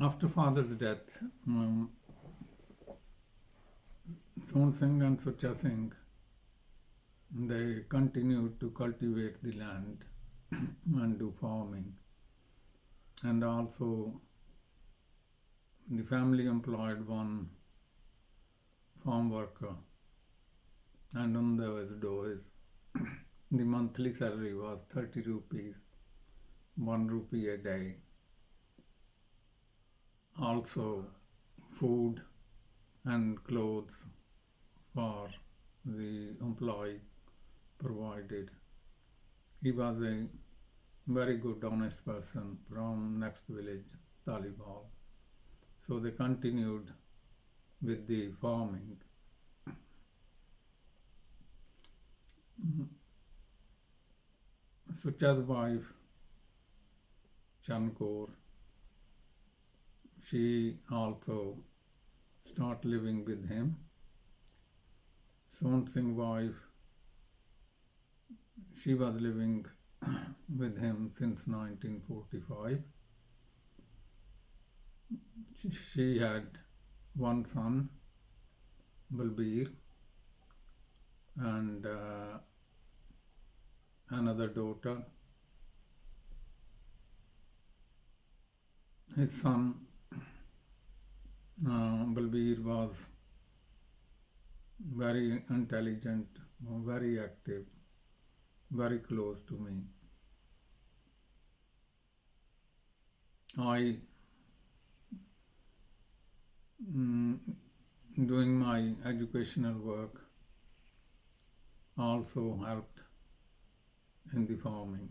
After father's death, Son Singh and Sucha Singh, they continued to cultivate the land and do farming. And also, the family employed one farm worker, and on those days, the monthly salary was 30 rupees, 1 rupee a day. Also, food and clothes for the employee provided. He was a very good, honest person from next village, Talibal. So they continued with the farming. Sucha's wife, Chankor, she also started living with him. Son Singh's wife, she was living with him since 1945. She had one son, Balbir, and another daughter. His son, Balbir, was very intelligent, very active, very close to me. I, doing my educational work, also helped in the farming.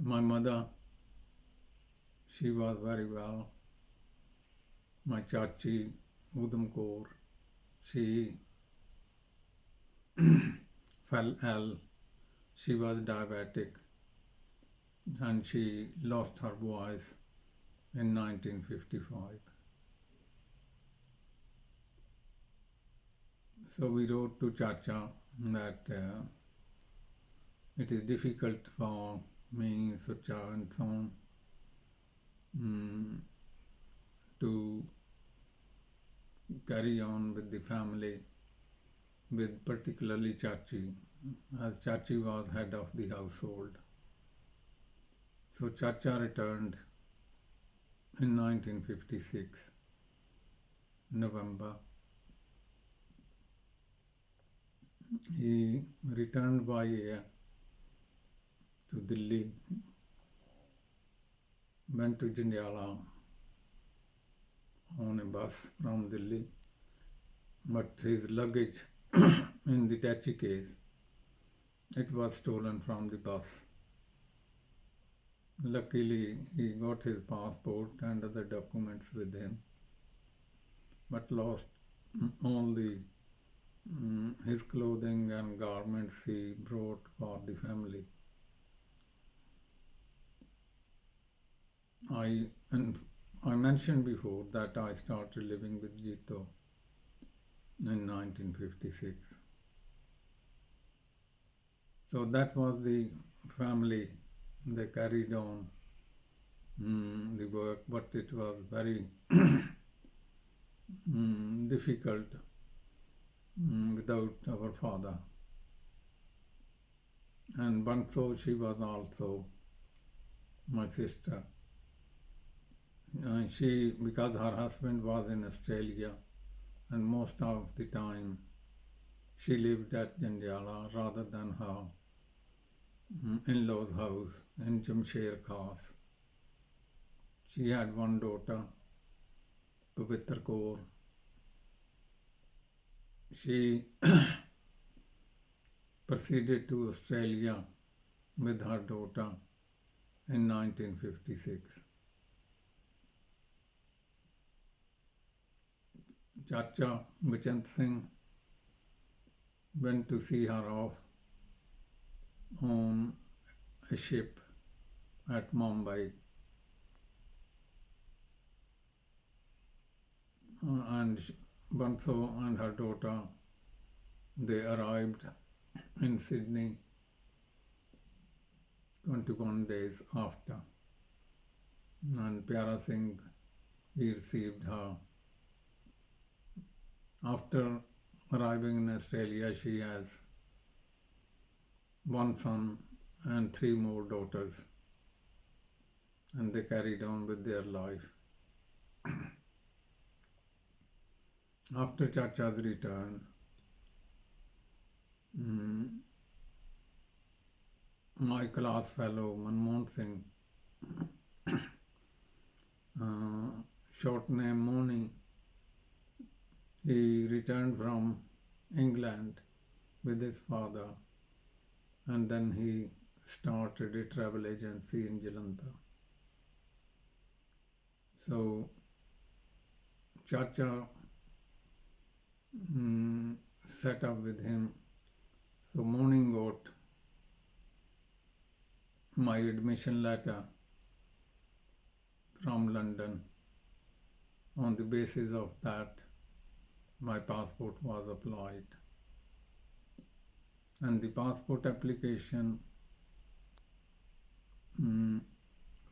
My mother, she was very well. My chachi, Udam Kaur, she fell ill. She was diabetic and she lost her voice in 1955. So we wrote to Chacha that it is difficult for me, Sucha, and so on to carry on with the family, with particularly Chachi, as Chachi was head of the household. So Chacha returned in 1956, November. He returned by air to Delhi, went to Jandiala on a bus from Delhi, but his luggage in the taxi case, it was stolen from the bus. Luckily, he got his passport and other documents with him, but lost all the his clothing and garments he brought for the family. I mentioned before that I started living with Jito in 1956. So that was the family. They carried on the work, but it was very difficult without our father. And Banso, she was also my sister. She, because her husband was in Australia, and most of the time she lived at Jandiala rather than her in-laws' house in Jamsher Khas. She had one daughter, Pavitra Kaur. She proceeded to Australia with her daughter in 1956. Chacha Bachant Singh went to see her off on a ship at Mumbai, and Banso and her daughter, they arrived in Sydney 21 days after. and Pyara Singh, he received her. After arriving in Australia, she has one son and three more daughters, and they carried on with their life. After Chacha's return, my class fellow Manmohan Singh, short name Moni, he returned from England with his father, and then he started a travel agency in Jalandhar. So Chacha set up with him. So Moni got my admission letter from London. On the basis of that, my passport was applied. And the passport application,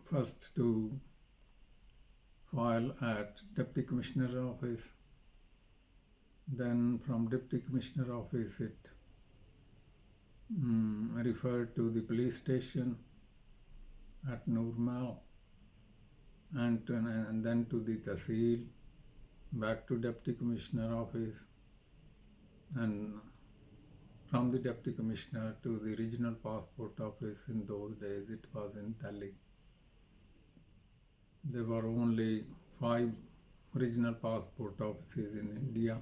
first to file at Deputy Commissioner office, then from Deputy Commissioner office it referred to the police station at Nurmal, and then to the Tahsil, back to Deputy Commissioner office, and from the Deputy Commissioner to the Regional Passport Office. In those days it was in Delhi. There were only 5 regional passport offices in India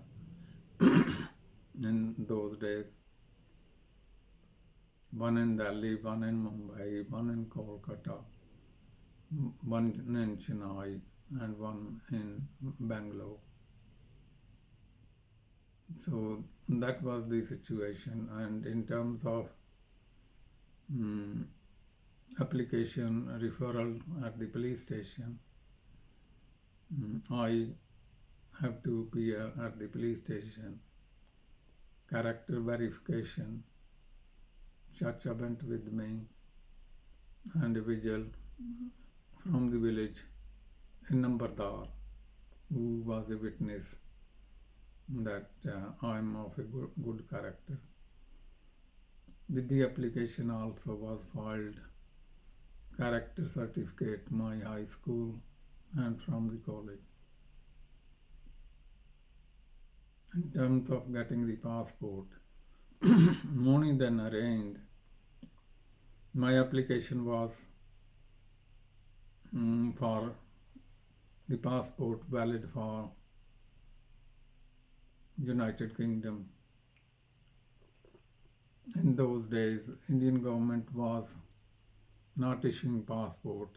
in those days. One in Delhi, one in Mumbai, one in Kolkata, one in Chennai, and one in Bangalore. So that was the situation. And in terms of application referral at the police station, I have to appear at the police station. Character verification, Chacha went with me, and a vigil from the village, a Nambardar, who was a witness that I am of a good character. With the application also was filed character certificate, my high school and from the college. In terms of getting the passport, Moni then arranged. My application was for the passport valid for United Kingdom. In those days, Indian government was not issuing passport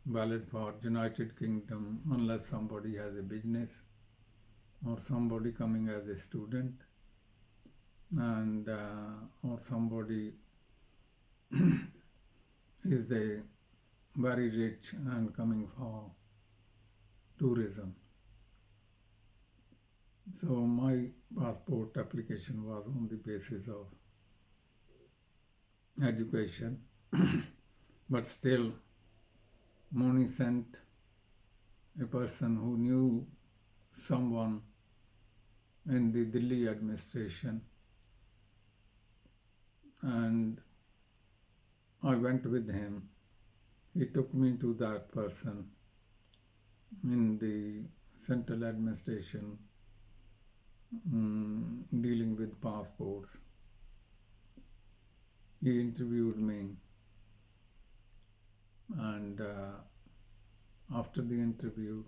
valid for United Kingdom unless somebody has a business or somebody coming as a student, and or somebody is a very rich and coming for tourism. So my passport application was on the basis of education, but still Moni sent a person who knew someone in the Delhi administration, and I went with him. He took me to that person in the central administration dealing with passports. He interviewed me, and after the interview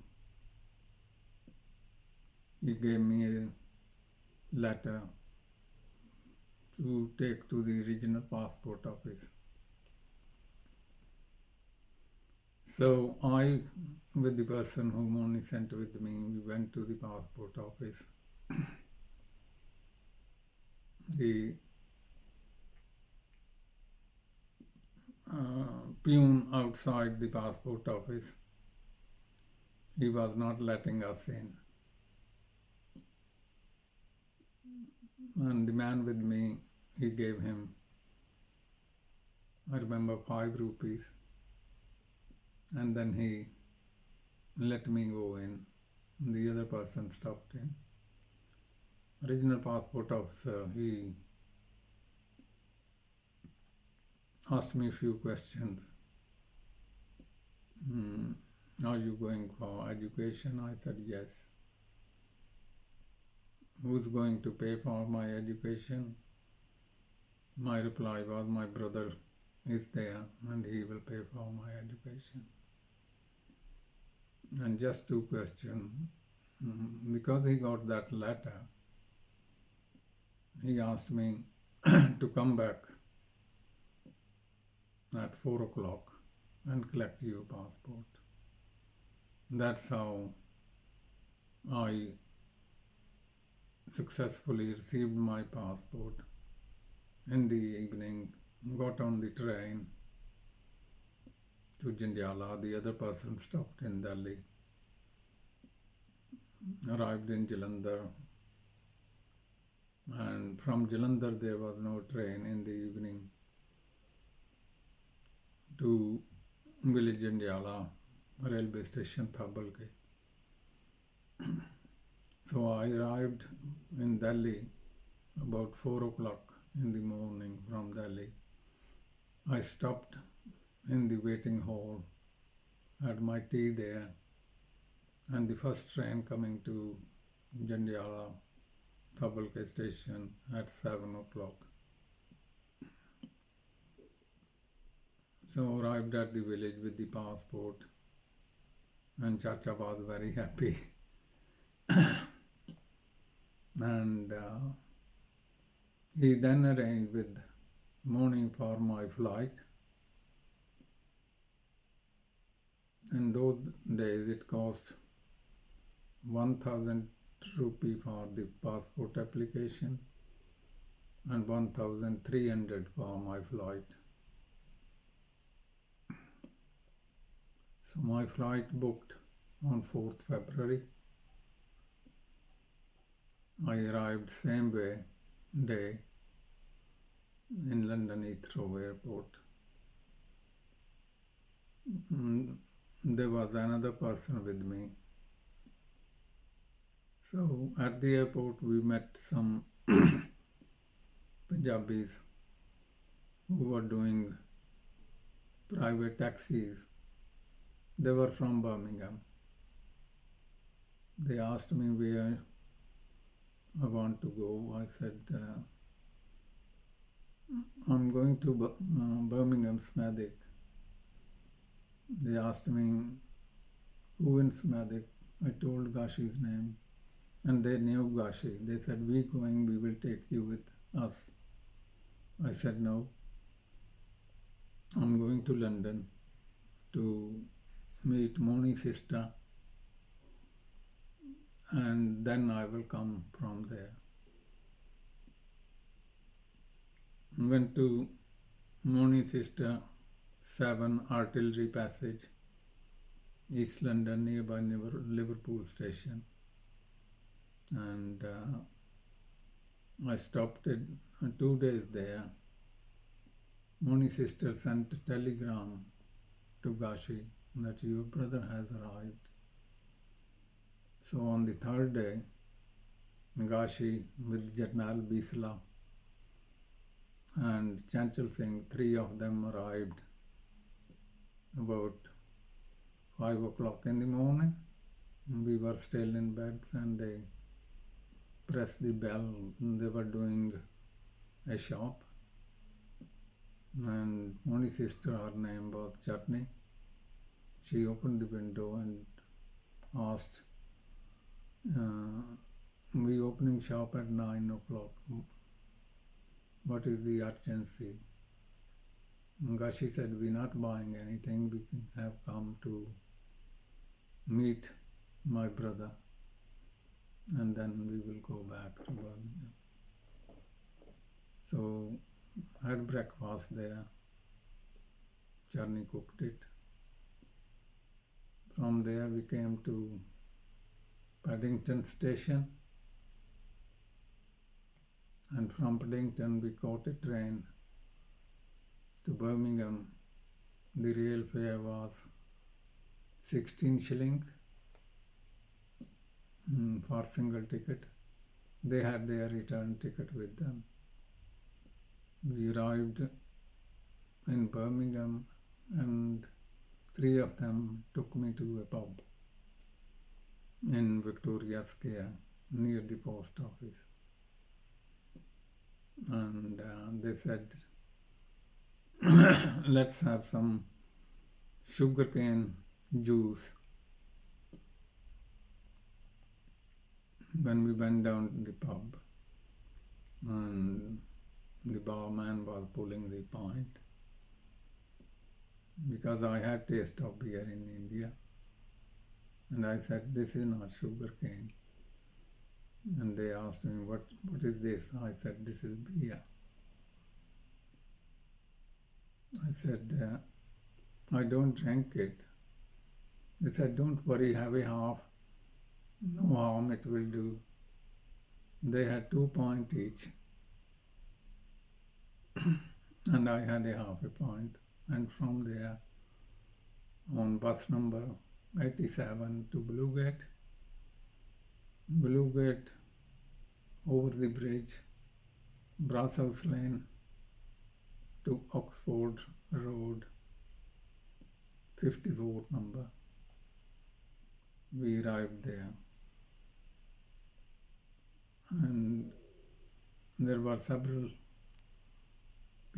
he gave me a letter to take to the regional passport office. So I, with the person whom Moni sent with me, we went to the passport office. The peon outside the passport office, he was not letting us in. And the man with me, he gave him, I remember, 5 rupees. and then he let me go in. The other person stopped in. Original passport officer, he asked me a few questions. Are you going for education? I said yes. Who's going to pay for my education? My reply was, my brother is there and he will pay for my education. And just two questions. Because he got that letter, he asked me to come back at 4 o'clock and collect your passport. That's how I successfully received my passport. In the evening, got on the train to Jandiala. The other person stopped in Delhi. Arrived in Jalandhar, and from Jalandhar there was no train in the evening to village Jandiala, railway station Thabalke. So I arrived in Delhi about 4 o'clock in the morning from Delhi. I stopped in the waiting hall, had my tea there, and the first train coming to Jandiala Thabalke station at 7 o'clock. So arrived at the village with the passport, and Chacha was very happy. And he then arranged with morning for my flight. In those days it cost 1,000 rupee for the passport application and 1,300 for my flight. So my flight booked on 4th February. I arrived same day in London Heathrow Airport. There was another person with me. So at the airport we met some Punjabis who were doing private taxis. They were from Birmingham. They asked me where I want to go. I said, I'm going to Birmingham Smethwick. They asked me, who in Smethwick? I told Gashi's name, and they knew Gashi. They said, we will take you with us. I said, no, I'm going to London to meet Moni's sister, and then I will come from there. Went to Moni's sister, 7 Artillery Passage, East London, nearby Liverpool station. And I stopped it 2 days there. Moni's sister sent a telegram to Gashi that your brother has arrived. So on the 3rd day, Gashi with Jarnal Bisla and Chanchal Singh, 3 of them arrived about 5 o'clock in the morning. We were still in beds and they pressed the bell. They were doing a shop, and Moni's sister, her name was Chutney. She opened the window and asked, we opening shop at 9 o'clock. What is the urgency? Gashi said, we're not buying anything. We have come to meet my brother and then we will go back to Birmingham. So had breakfast there. Charney cooked it. From there we came to Paddington station, and from Paddington we caught a train to Birmingham. The rail fare was 16 shilling for single ticket. They had their return ticket with them. We arrived in Birmingham and three of them took me to a pub in Victoria Square near the post office. And they said, let's have some sugarcane juice. When we went down to the pub, and the barman was pulling the pint, because I had taste of beer in India, and I said, this is not sugarcane. And they asked me, what is this? I said, this is beer. I said, I don't drink it. They said, don't worry, have a half. No harm it will do. They had 2 pints each. And I had a half a pint. And from there, on bus number 87 to Bluegate, over the bridge, Brasshouse Lane to Oxford Road, 54 number. We arrived there. And there were several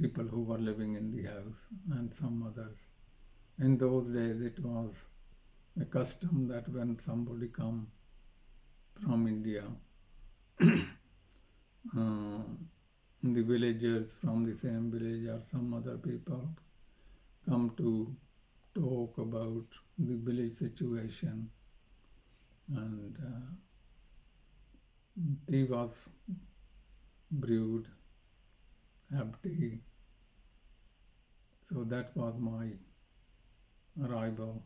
people who were living in the house and some others. In those days it was a custom that when somebody come from India, the villagers from the same village or some other people come to talk about the village situation, and tea was brewed, have tea. So that was my arrival